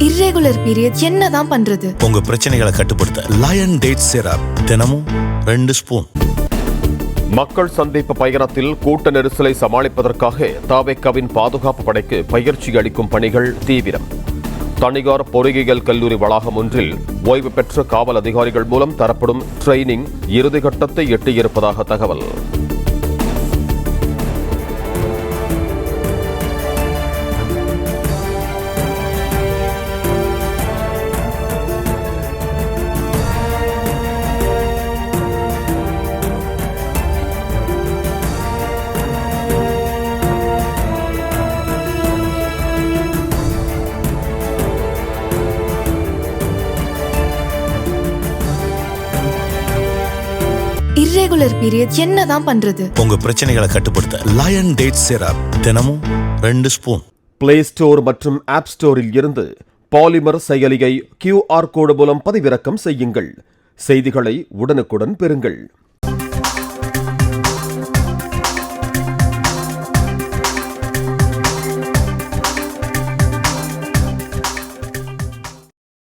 Irregular period என்னதான் பண்றது? உங்க பிரச்சனைகளை கட்டுப்படுத்த லயன் டேட் சிரப் தினமும் 2 ஸ்பூன். மக்கள் சந்திப்பு பயணத்தில் கூட்ட நெரிசலை சமாளிப்பதற்காக தாவேக்காவின் பாதுகாப்பு படைக்கு பயிற்சி அளிக்கும் பணிகள் தீவிரம். தனியார் பொறியியல் கல்லூரி வளாகம் ஒன்றில் ஓய்வு பெற்ற காவல் அதிகாரிகள் மூலம் தரப்படும் ட்ரெய்னிங் இறுதிக்கட்டத்தை எட்டியிருப்பதாக தகவல். இர்ரெகுலர் பீரியட் என்னதான் பண்றது? உங்க பிரச்சனைகளை கட்டுப்படுத்த லயன் டேட் சிரப் தினமும் 2 ஸ்பூன். பிளே ஸ்டோர் மற்றும் ஆப் ஸ்டோரில் இருந்து பாலிமர் செயலியை QR கோடு மூலம் பதிவிறக்கம் செய்யுங்கள். செய்திகளை உடனுக்குடன் பெறுங்கள்.